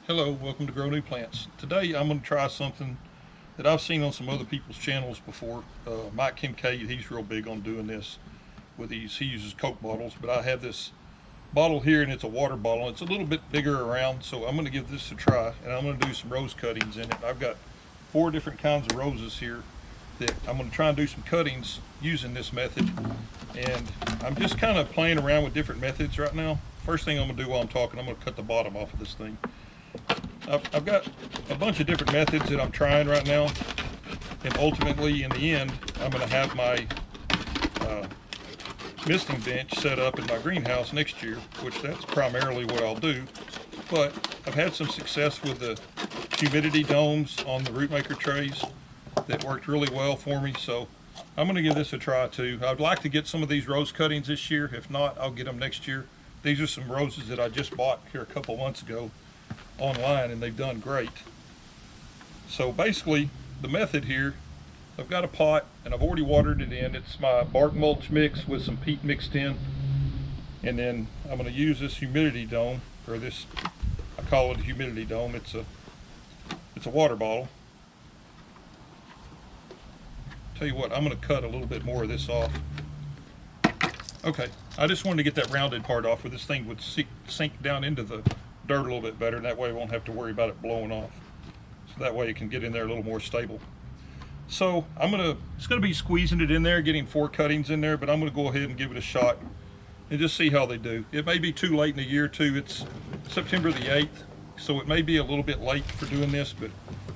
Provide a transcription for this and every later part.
Hello, welcome to Grow New Plants. Today I'm going to try something that I've seen on some other people's channels before. Mike Kincaid, he's real big on doing this with these. He uses Coke bottles, but I have this bottle here and it's a water bottle. It's a little bit bigger around, so I'm going to give this a try and I'm going to do some rose cuttings in it. I've got 4 different kinds of roses here that I'm going to try and do some cuttings using this method, and I'm just kind of playing around with different methods right now. First thing I'm going to do while I'm talking, I'm going to cut the bottom off of this thing. I've got a bunch of different methods that I'm trying right now, and ultimately in the end I'm going to have my misting bench set up in my greenhouse next year, which that's primarily what I'll do. But I've had some success with the humidity domes on the Rootmaker trays that worked really well for me, so I'm going to give this a try too. I'd like to get some of these rose cuttings this year. If not, I'll get them next year. These are some roses that I just bought here a couple months ago online, and they've done great. So basically the method here, I've got a pot and I've already watered it in. It's my bark mulch mix with some peat mixed in, and then I'm going to use this humidity dome, or this, I call it a humidity dome. It's a water bottle. Tell you what, I'm going to cut a little bit more of this off. Okay, I just wanted to get that rounded part off where this thing would sink down into the dirt a little bit better, and that way I won't have to worry about it blowing off. So that way it can get in there a little more stable. So it's gonna be squeezing it in there, getting 4 cuttings in there, but I'm gonna go ahead and give it a shot and just see how they do. It may be too late in the year too. It's September the 8th, so it may be a little bit late for doing this, but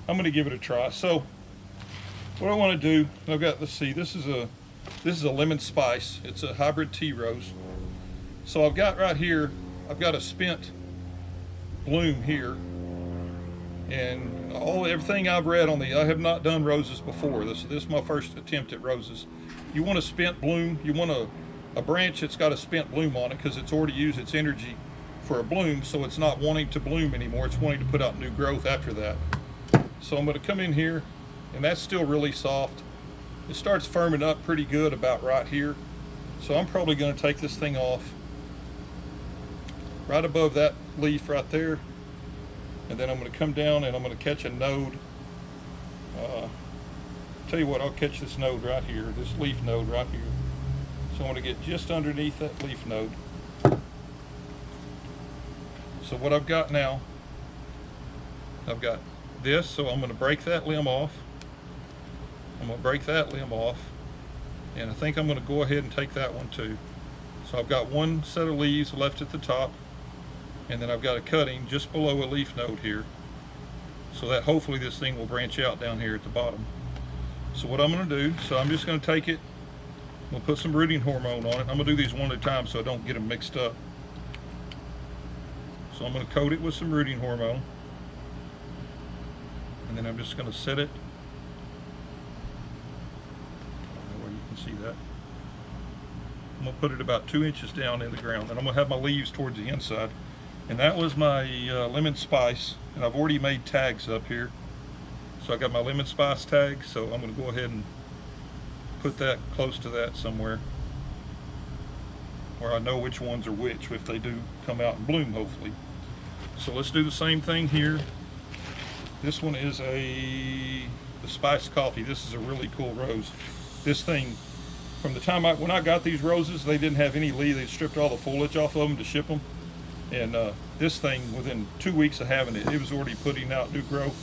I'm gonna give it a try. So what I want to do, I've got, let's see, this is a lemon spice. It's a hybrid tea rose. So I've got right here, I've got a spent bloom here, and everything I've read on I have not done roses before. This is my first attempt at roses. You want a spent bloom, you want a branch that's got a spent bloom on it, because it's already used its energy for a bloom, so it's not wanting to bloom anymore, it's wanting to put out new growth after that. So I'm going to come in here, and that's still really soft. It starts firming up pretty good about right here, so I'm probably going to take this thing off right above that leaf right there, and then I'm going to come down and I'm going to catch a node. Tell you what, I'll catch this node right here, this leaf node right here. So I'm going to get just underneath that leaf node. So what I've got now, I've got this, so I'm going to break that limb off. I'm going to break that limb off, and I think I'm going to go ahead and take that one too. So I've got one set of leaves left at the top, and then I've got a cutting just below a leaf node here, so that hopefully this thing will branch out down here at the bottom. So what I'm going to do, so I'm just going to take it, I'm going to put some rooting hormone on it. I'm going to do these one at a time so I don't get them mixed up. So I'm going to coat it with some rooting hormone, and then I'm just going to set it, see that. I'm going to put it about 2 inches down in the ground, and I'm going to have my leaves towards the inside. And that was my lemon spice, and I've already made tags up here. So I got my lemon spice tag, so I'm going to go ahead and put that close to that somewhere where I know which ones are which if they do come out and bloom, hopefully. So let's do the same thing here. This one is the spiced coffee. This is a really cool rose. This thing, from the time when I got these roses, they didn't have any leaves. They stripped all the foliage off of them to ship them, and this thing, within 2 weeks of having it, it was already putting out new growth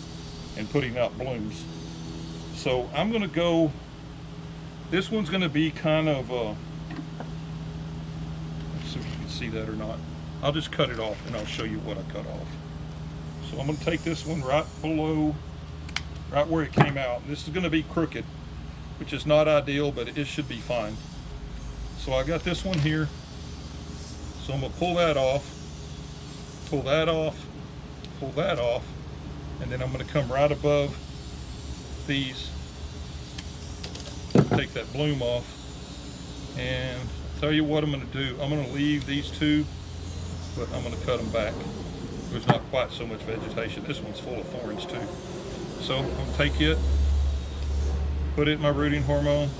and putting out blooms. So I'm going to go, this one's going to be kind of let's see if you can see that or not. I'll just cut it off and I'll show you what I cut off. So I'm going to take this one right below, right where it came out. This is going to be crooked, which is not ideal, but it should be fine. So I got this one here, so I'm going to pull that off, pull that off, pull that off, and then I'm going to come right above these, take that bloom off, and I'll tell you what I'm going to do. I'm going to leave these 2, but I'm going to cut them back. There's not quite so much vegetation. This one's full of thorns too. So I'm going to take it, put it in my rooting hormone,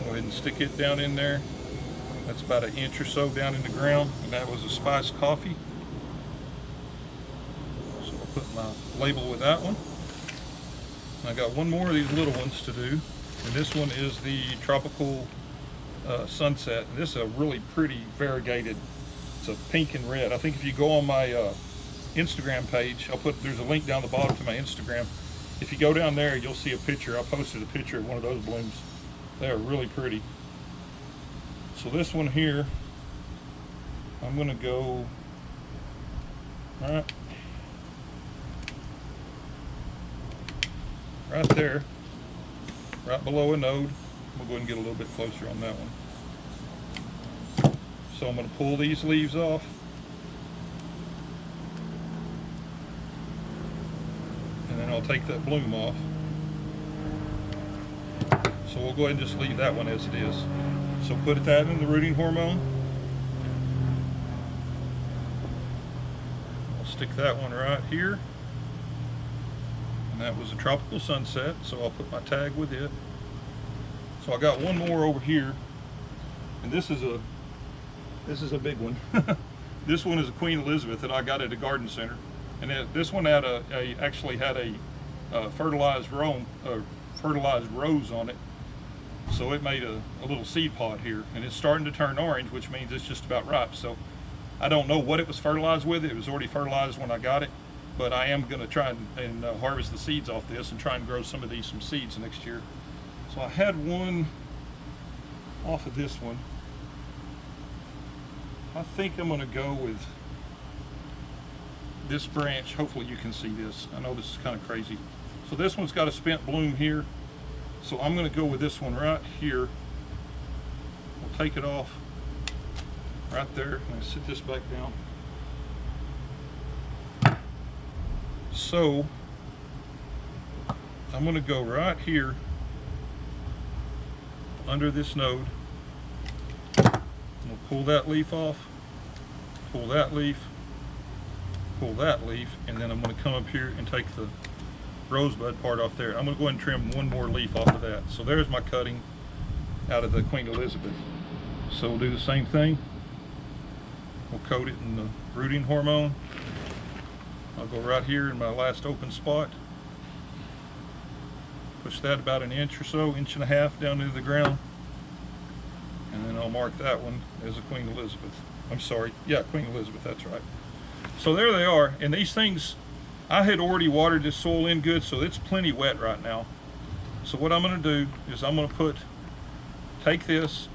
go ahead and stick it down in there. That's about 1 inch or so down in the ground, and that was a spiced coffee. my label with that one. And I got one more of these little ones to do, and this one is the tropical sunset. And this is a really pretty variegated. It's a pink and red. I think if you go on my Instagram page, there's a link down the bottom to my Instagram. If you go down there, you'll see a picture. I posted a picture of one of those blooms. They are really pretty. So this one here, I'm gonna go right there, right below a node. We'll go ahead and get a little bit closer on that one. So I'm going to pull these leaves off. And then I'll take that bloom off. So we'll go ahead and just leave that one as it is. So put that in the rooting hormone. I'll stick that one right here. And that was a tropical sunset, so I'll put my tag with it. So I got one more over here, and this is a big one. This one is a Queen Elizabeth that I got at a garden center, and this one had actually had a fertilized rose on it, so it made a little seed pod here, and it's starting to turn orange, which means it's just about ripe. So I don't know what it was fertilized with. It was already fertilized when I got it, but I am going to try and harvest the seeds off this and try and grow some of these from seeds next year. So I had one off of this one. I think I'm going to go with this branch. Hopefully you can see this. I know this is kind of crazy. So this one's got a spent bloom here. So I'm going to go with this one right here. We'll take it off right there. I'm going to sit this back down. So I'm going to go right here under this node. We'll pull that leaf off, pull that leaf, pull that leaf, and then I'm going to come up here and take the rosebud part off there. I'm going to go ahead and trim one more leaf off of that. So there's my cutting out of the Queen Elizabeth. So we'll do the same thing. We'll coat it in the rooting hormone. I'll go right here in my last open spot. Push that about an inch or so, inch and a half down into the ground. And then I'll mark that one as a Queen Elizabeth. I'm sorry, yeah, Queen Elizabeth, that's right. So there they are, and these things, I had already watered this soil in good, so it's plenty wet right now. So what I'm gonna do is I'm gonna take this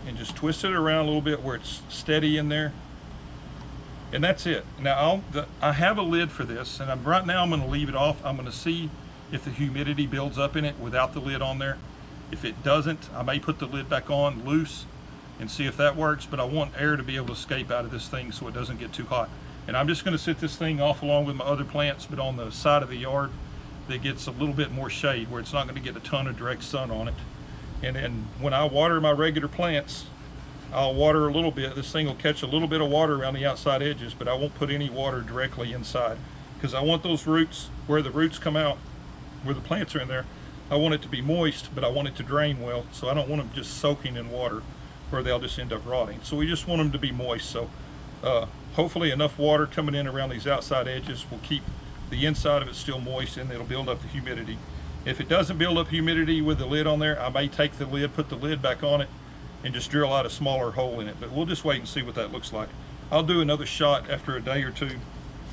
and just twist it around a little bit where it's steady in there. And that's it. Now I have a lid for this, and right now I'm gonna leave it off. I'm gonna see if the humidity builds up in it without the lid on there. If it doesn't, I may put the lid back on loose and see if that works, but I want air to be able to escape out of this thing so it doesn't get too hot. And I'm just gonna sit this thing off along with my other plants, but on the side of the yard that gets a little bit more shade, where it's not gonna get a ton of direct sun on it. And then when I water my regular plants, I'll water a little bit. This thing will catch a little bit of water around the outside edges, but I won't put any water directly inside, because I want those roots, where the roots come out, where the plants are in there, I want it to be moist, but I want it to drain well. So I don't want them just soaking in water where they'll just end up rotting. So we just want them to be moist. So hopefully enough water coming in around these outside edges will keep the inside of it still moist, and it'll build up the humidity. If it doesn't build up humidity with the lid on there, I may take the lid, put the lid back on it, and just drill out a smaller hole in it. But we'll just wait and see what that looks like. I'll do another shot after a day or two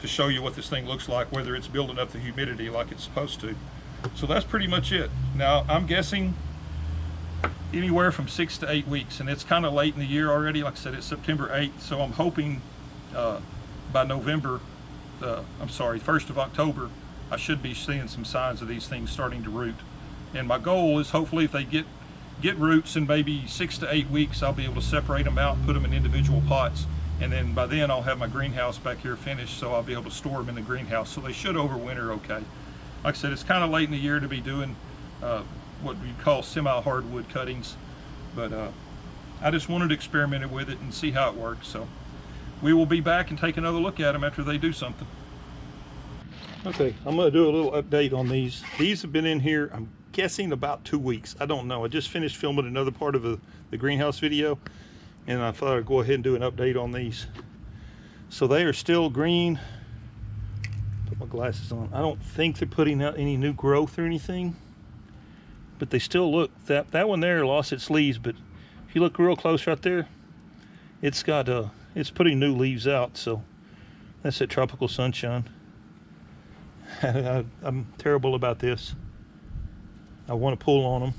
to show you what this thing looks like, whether it's building up the humidity like it's supposed to. So that's pretty much it. Now I'm guessing anywhere from 6 to 8 weeks, and it's kind of late in the year already. Like I said, it's September 8th, so I'm hoping by November, I'm sorry, 1st of October, I should be seeing some signs of these things starting to root. And my goal is hopefully if they get roots in maybe 6 to 8 weeks, I'll be able to separate them out and put them in individual pots. And then by then I'll have my greenhouse back here finished, so I'll be able to store them in the greenhouse. So they should overwinter okay. Like I said, it's kind of late in the year to be doing what we call semi-hardwood cuttings, but I just wanted to experiment with it and see how it works. So we will be back and take another look at them after they do something. Okay, I'm going to do a little update on these. These have been in here, I'm guessing about 2 weeks. I don't know. I just finished filming another part of the greenhouse video, and I thought I'd go ahead and do an update on these. So they are still green. Put my glasses on. I don't think they're putting out any new growth or anything, but they still look, that one there lost its leaves, but if you look real close right there, it's got it's putting new leaves out. So that's that tropical sunshine. I'm terrible about this. I want to pull on them.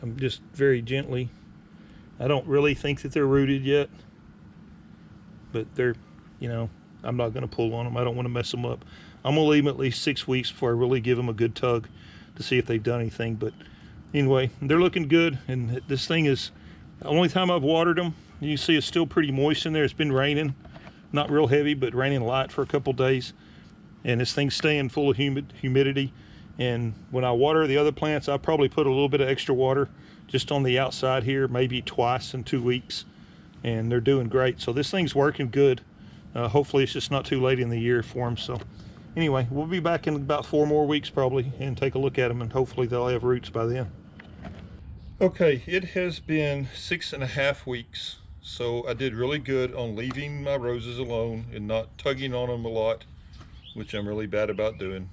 I'm just very gently. I don't really think that they're rooted yet, but they're, you know, I'm not going to pull on them. I don't want to mess them up. I'm going to leave them at least 6 weeks before I really give them a good tug to see if they've done anything. But anyway, they're looking good, and this thing is, the only time I've watered them, you can see it's still pretty moist in there. It's been raining, not real heavy, but raining light for a couple days, and this thing's staying full of humidity. And when I water the other plants, I probably put a little bit of extra water just on the outside here, maybe twice in 2 weeks, and they're doing great. So this thing's working good. Hopefully it's just not too late in the year for them. So anyway, we'll be back in about 4 more weeks probably and take a look at them, and hopefully they'll have roots by then. Okay, it has been 6.5 weeks. So I did really good on leaving my roses alone and not tugging on them a lot, which I'm really bad about doing.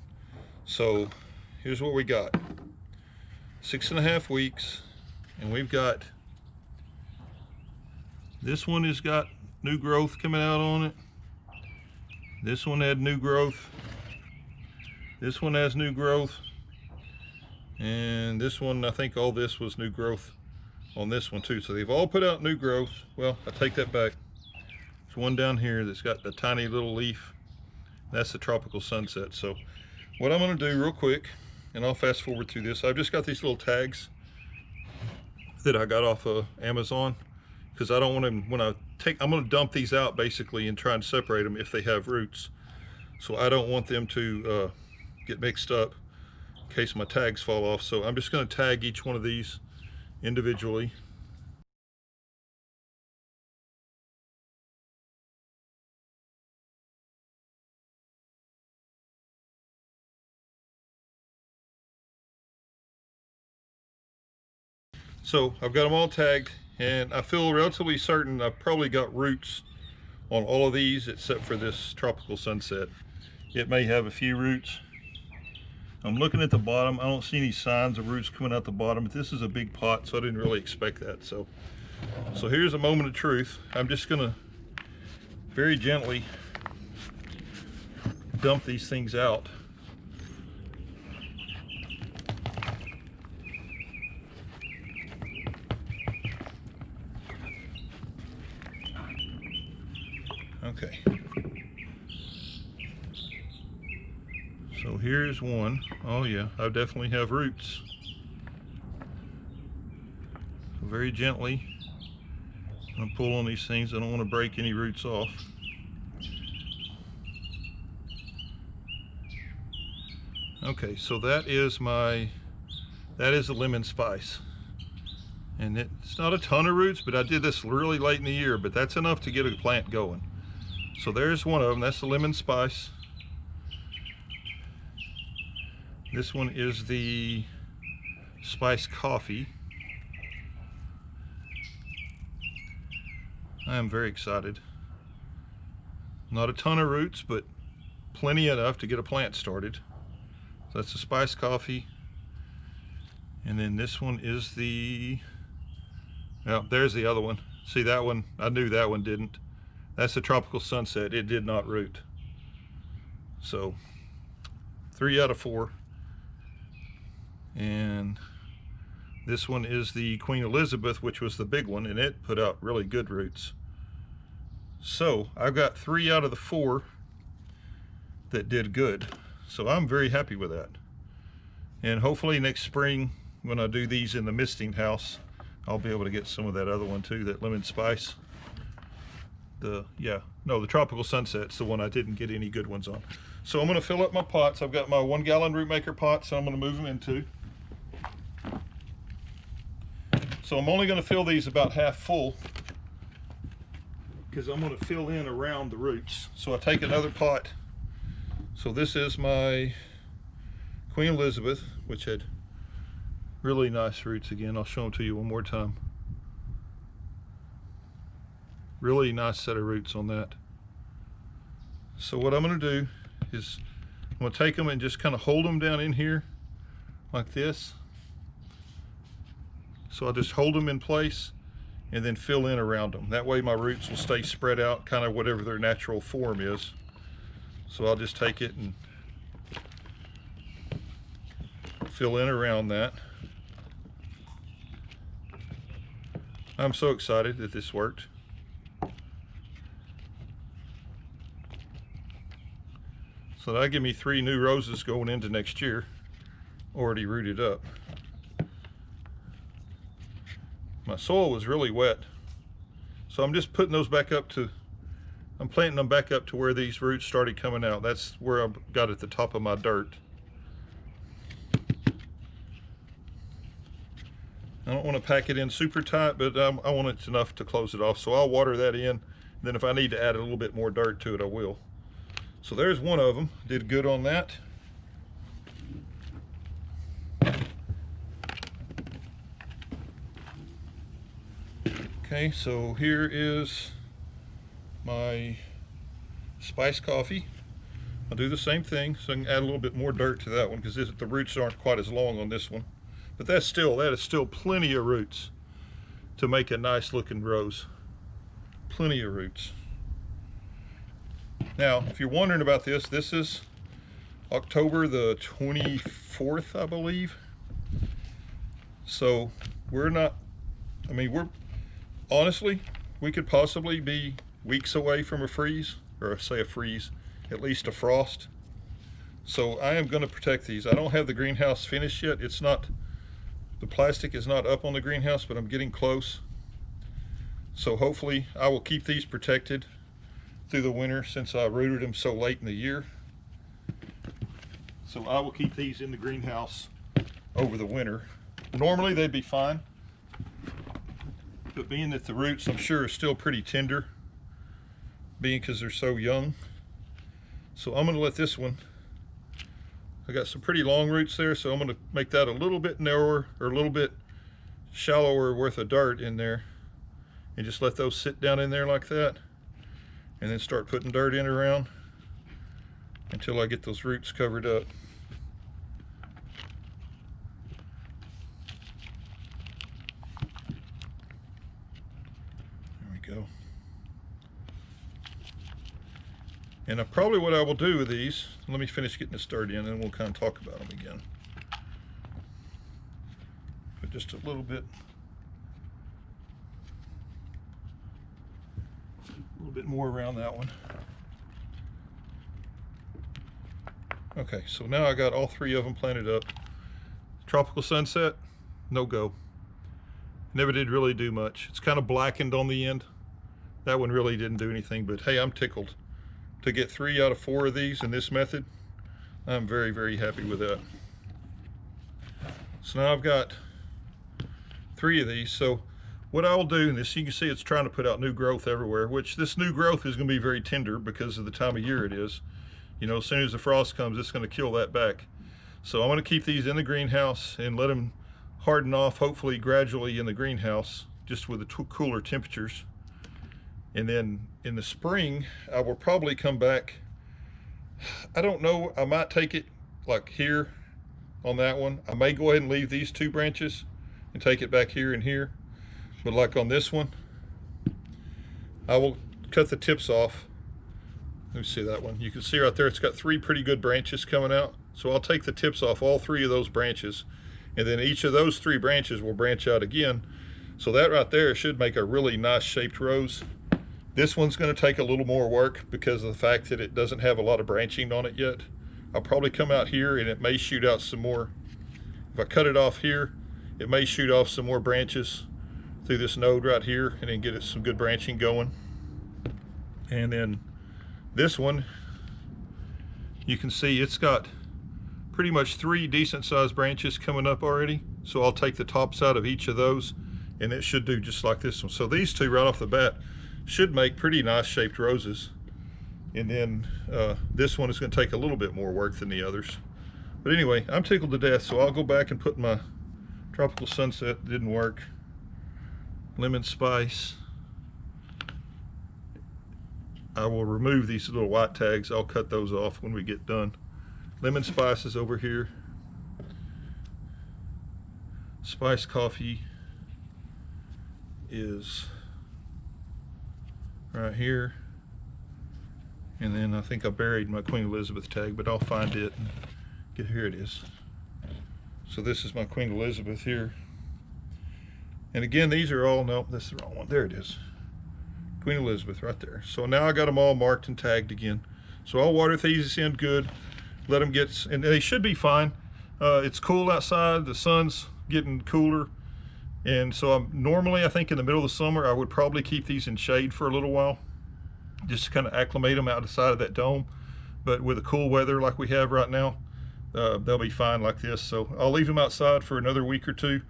So here's what we got. 6.5 weeks, and we've got, this one has got new growth coming out on it. This one had new growth. This one has new growth. And this one, I think all this was new growth on this one too. So they've all put out new growth. Well, I take that back. There's one down here that's got the tiny little leaf. That's the tropical sunset. So what I'm gonna do real quick, and I'll fast forward through this. I've just got these little tags that I got off of Amazon, because I don't want them, when I'm gonna dump these out basically and try and separate them if they have roots. So I don't want them to get mixed up in case my tags fall off. So I'm just gonna tag each one of these individually. So I've got them all tagged, and I feel relatively certain I've probably got roots on all of these except for this tropical sunset. It may have a few roots. I'm looking at the bottom. I don't see any signs of roots coming out the bottom, but this is a big pot, so I didn't really expect that. So here's a moment of truth. I'm just gonna very gently dump these things out. Okay. So here's one. Oh yeah, I definitely have roots. So very gently, I'm gonna pull on these things. I don't want to break any roots off. Okay, so that is a lemon spice. And it's not a ton of roots, but I did this really late in the year, but that's enough to get a plant going. So there's one of them. That's the lemon spice. This one is the spiced coffee. I am very excited. Not a ton of roots, but plenty enough to get a plant started. So that's the spiced coffee. And then this one is the, well, there's the other one. See that one? I knew that one didn't. That's the tropical sunset. It did not root. So 3 out of 4. And this one is the Queen Elizabeth, which was the big one, and it put out really good roots. So I've got 3 out of the 4 that did good. So I'm very happy with that. And hopefully next spring, when I do these in the misting house, I'll be able to get some of that other one too, that lemon spice. The tropical sunset's the one I didn't get any good ones on. So I'm going to fill up my pots. I've got my 1 gallon Rootmaker pots, so I'm going to move them into. So I'm only going to fill these about half full, because I'm going to fill in around the roots. So I take another pot. So this is my Queen Elizabeth, which had really nice roots again. I'll show them to you one more time. Really nice set of roots on that. So what I'm going to do is I'm going to take them and just kind of hold them down in here like this. So I'll just hold them in place and then fill in around them. That way my roots will stay spread out, kind of whatever their natural form is. So I'll just take it and fill in around that. I'm so excited that this worked. So that'll give me 3 new roses going into next year, already rooted up. My soil was really wet, so I'm just putting those back up to, I'm planting them back up to where these roots started coming out. That's where I got at the top of my dirt. I don't want to pack it in super tight, but I want it enough to close it off. So I'll water that in. Then if I need to add a little bit more dirt to it, I will. So there's one of them. Did good on that. Okay, so here is my spiced coffee. I'll do the same thing, so I can add a little bit more dirt to that one because the roots aren't quite as long on this one. But that is still plenty of roots to make a nice looking rose. Plenty of roots. Now, if you're wondering about this, this is October the 24th, I believe. So we're not, I mean, we're honestly, we could possibly be weeks away from a freeze, or say a freeze, at least a frost. So I am going to protect these. I don't have the greenhouse finished yet. It's not, the plastic is not up on the greenhouse, but I'm getting close. So hopefully I will keep these protected through the winter since I rooted them so late in the year. So I will keep these in the greenhouse over the winter. Normally they'd be fine, but being that the roots I'm sure are still pretty tender, being because they're so young. So I'm going to let this one, I got some pretty long roots there, so I'm going to make that a little bit narrower or a little bit shallower worth of dirt in there, and just let those sit down in there like that, and then start putting dirt in around until I get those roots covered up. There we go. And probably what I will do with these, let me finish getting this dirt in and we'll kind of talk about them again. Put just a little bit more around that one. Okay, so now I got all 3 of them planted up. Tropical Sunset, no go. Never did really do much. It's kind of blackened on the end. That one really didn't do anything, but hey, I'm tickled to get 3 out of 4 of these in this method. I'm very, very happy with that. So now I've got 3 of these. So what I'll do, and this, you can see it's trying to put out new growth everywhere, which this new growth is going to be very tender because of the time of year it is. You know, as soon as the frost comes, it's going to kill that back. So I'm going to keep these in the greenhouse and let them harden off, hopefully gradually in the greenhouse, just with the cooler temperatures. And then in the spring, I will probably come back. I don't know, I might take it like here on that one. I may go ahead and leave these 2 branches and take it back here and here. But like on this one, I will cut the tips off. Let me see that one. You can see right there, it's got 3 pretty good branches coming out. So I'll take the tips off all 3 of those branches, and then each of those 3 branches will branch out again. So that right there should make a really nice shaped rose. This one's going to take a little more work because of the fact that it doesn't have a lot of branching on it yet. I'll probably come out here and it may shoot out some more. If I cut it off here, it may shoot off some more branches through this node right here and then get it some good branching going. And then this one, you can see it's got pretty much 3 decent sized branches coming up already. So I'll take the tops out of each of those and it should do just like this one. So these 2 right off the bat should make pretty nice shaped roses. And then this one is going to take a little bit more work than the others. But anyway, I'm tickled to death, so I'll go back and put my Tropical Sunset, didn't work. Lemon Spice. I will remove these little white tags. I'll cut those off when we get done. Lemon spices over here. Spiced coffee is right here. And then I think I buried my Queen Elizabeth tag, but I'll find it and get, here it is. So this is my Queen Elizabeth here. And again, these are all, no, this is the wrong one. There it is. Queen Elizabeth right there. So now I got them all marked and tagged again. So I'll water these in good, let them get, and they should be fine. It's cool outside, the sun's getting cooler. And so normally I think in the middle of the summer, I would probably keep these in shade for a little while, just to kind of acclimate them outside of that dome. But with the cool weather like we have right now, they'll be fine like this. So I'll leave them outside for another week or two.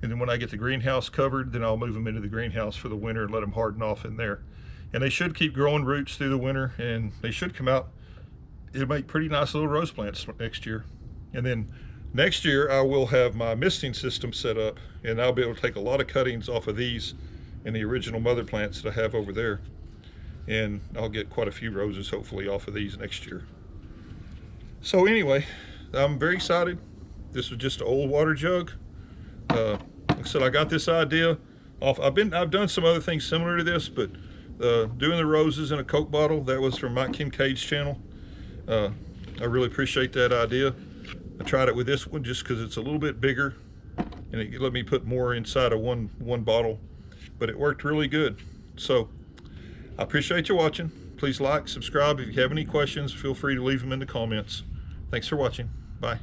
And then when I get the greenhouse covered, then I'll move them into the greenhouse for the winter and let them harden off in there. And they should keep growing roots through the winter, and they should come out. It'll make pretty nice little rose plants next year. And then next year I will have my misting system set up, and I'll be able to take a lot of cuttings off of these and the original mother plants that I have over there. And I'll get quite a few roses hopefully off of these next year. So anyway, I'm very excited. This was just an old water jug. Like I said, I got this idea off. I've done some other things similar to this, but doing the roses in a Coke bottle, that was from Mike Kincaid's channel. I really appreciate that idea. I tried it with this one just because it's a little bit bigger, and it let me put more inside of one bottle, but it worked really good. So I appreciate you watching. Please like, subscribe. If you have any questions, feel free to leave them in the comments. Thanks for watching. Bye.